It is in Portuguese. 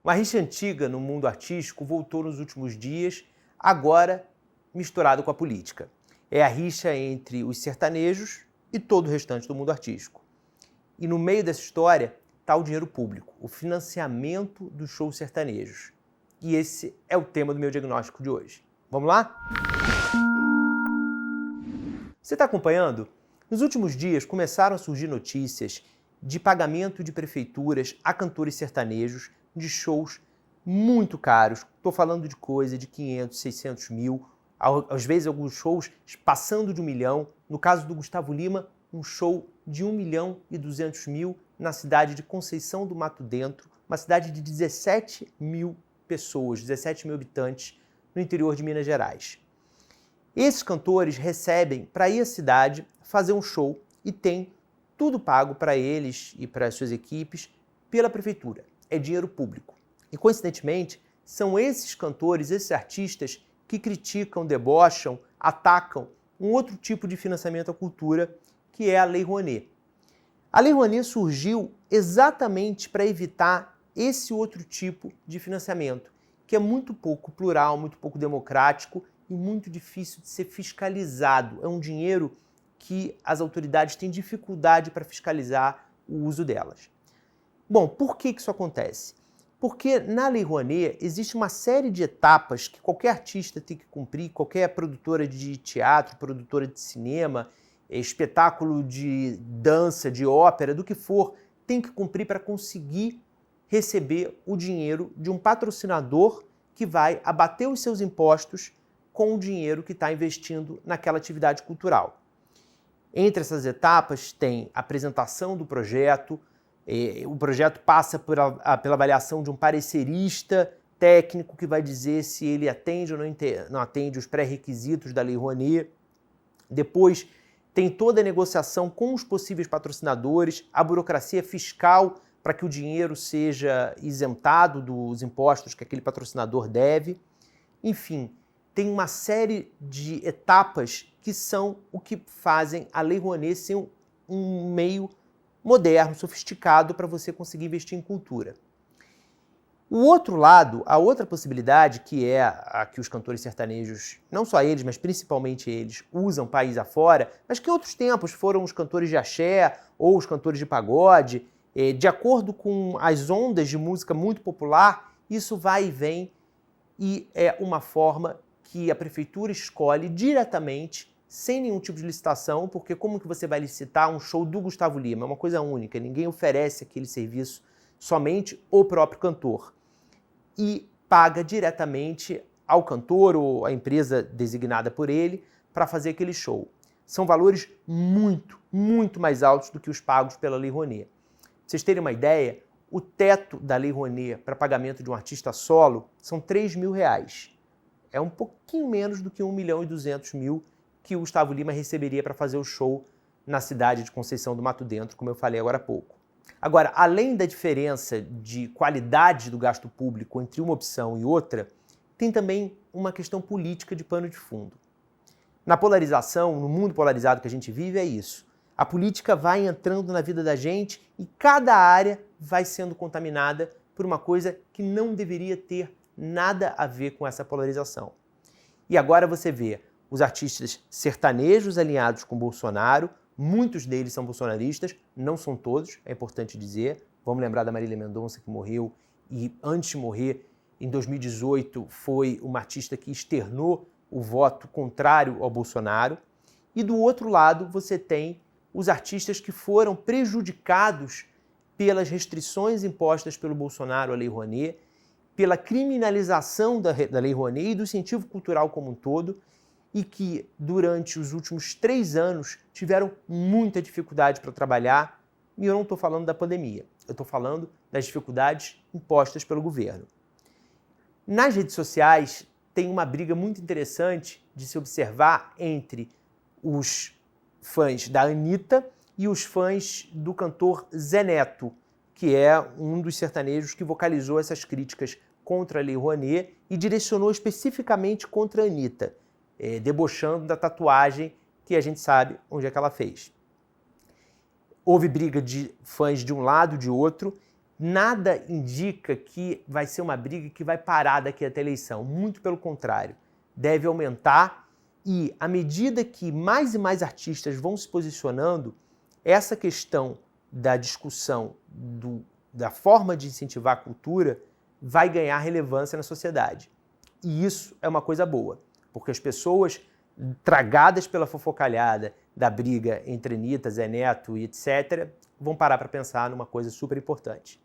Uma rixa antiga no mundo artístico voltou nos últimos dias, agora misturado com a política. É a rixa entre os sertanejos e todo o restante do mundo artístico. E no meio dessa história está o dinheiro público, o financiamento dos shows sertanejos. E esse é o tema do meu diagnóstico de hoje. Vamos lá? Você está acompanhando? Nos últimos dias começaram a surgir notícias de pagamento de prefeituras a cantores sertanejos de shows muito caros. Estou falando de coisa de 500, 600 mil, às vezes alguns shows passando de 1 milhão. No caso do Gustavo Lima, um show de 1.200.000 na cidade de Conceição do Mato Dentro, uma cidade de 17 mil pessoas, 17 mil habitantes no interior de Minas Gerais. Esses cantores recebem para ir à cidade fazer um show e tem tudo pago para eles e para as suas equipes pela prefeitura. É dinheiro público. E, coincidentemente, são esses cantores, esses artistas que criticam, debocham, atacam um outro tipo de financiamento à cultura, que é a Lei Rouanet. A Lei Rouanet surgiu exatamente para evitar esse outro tipo de financiamento, que é muito pouco plural, muito pouco democrático e muito difícil de ser fiscalizado. É um dinheiro que as autoridades têm dificuldade para fiscalizar o uso delas. Bom, por que isso acontece? Porque na Lei Rouanet existe uma série de etapas que qualquer artista tem que cumprir, qualquer produtora de teatro, produtora de cinema, espetáculo de dança, de ópera, do que for, tem que cumprir para conseguir receber o dinheiro de um patrocinador que vai abater os seus impostos com o dinheiro que está investindo naquela atividade cultural. Entre essas etapas tem a apresentação do projeto. O projeto passa pela avaliação de um parecerista técnico que vai dizer se ele atende ou não atende os pré-requisitos da Lei Rouanet. Depois tem toda a negociação com os possíveis patrocinadores, a burocracia fiscal para que o dinheiro seja isentado dos impostos que aquele patrocinador deve. Enfim, tem uma série de etapas que são o que fazem a Lei Rouanet ser um meio moderno, sofisticado para você conseguir investir em cultura. O outro lado, a outra possibilidade, que é a que os cantores sertanejos, não só eles, mas principalmente eles, usam país afora, mas que em outros tempos foram os cantores de axé ou os cantores de pagode, de acordo com as ondas de música muito popular, isso vai e vem e é uma forma que a prefeitura escolhe diretamente, sem nenhum tipo de licitação, porque como que você vai licitar um show do Gustavo Lima? É uma coisa única, ninguém oferece aquele serviço, somente o próprio cantor. E paga diretamente ao cantor ou à empresa designada por ele para fazer aquele show. São valores muito, muito mais altos do que os pagos pela Lei Rouanet. Pra vocês terem uma ideia, o teto da Lei Rouanet para pagamento de um artista solo são R$3 mil. É um pouquinho menos do que 1.200.000 que o Gustavo Lima receberia para fazer o show na cidade de Conceição do Mato Dentro, como eu falei agora há pouco. Agora, além da diferença de qualidade do gasto público entre uma opção e outra, tem também uma questão política de pano de fundo. Na polarização, no mundo polarizado que a gente vive, é isso. A política vai entrando na vida da gente e cada área vai sendo contaminada por uma coisa que não deveria ter nada a ver com essa polarização. E agora você vê os artistas sertanejos alinhados com Bolsonaro, muitos deles são bolsonaristas, não são todos, é importante dizer. Vamos lembrar da Marília Mendonça, que morreu e antes de morrer, em 2018, foi uma artista que externou o voto contrário ao Bolsonaro. E do outro lado, você tem os artistas que foram prejudicados pelas restrições impostas pelo Bolsonaro à Lei Rouanet, pela criminalização da Lei Rouanet e do incentivo cultural como um todo, e que, durante os últimos 3 anos, tiveram muita dificuldade para trabalhar, e eu não estou falando da pandemia, eu estou falando das dificuldades impostas pelo governo. Nas redes sociais, tem uma briga muito interessante de se observar entre os fãs da Anitta e os fãs do cantor Zé Neto, que é um dos sertanejos que vocalizou essas críticas contra a Lei Rouanet e direcionou especificamente contra a Anitta, debochando da tatuagem que a gente sabe onde é que ela fez. Houve briga de fãs de um lado e de outro, nada indica que vai ser uma briga que vai parar daqui até a eleição. Muito pelo contrário, deve aumentar e, à medida que mais e mais artistas vão se posicionando, essa questão da discussão da forma de incentivar a cultura vai ganhar relevância na sociedade. E isso é uma coisa boa, porque as pessoas tragadas pela fofocalhada da briga entre Anitta, Zé Neto e etc., vão parar para pensar numa coisa super importante.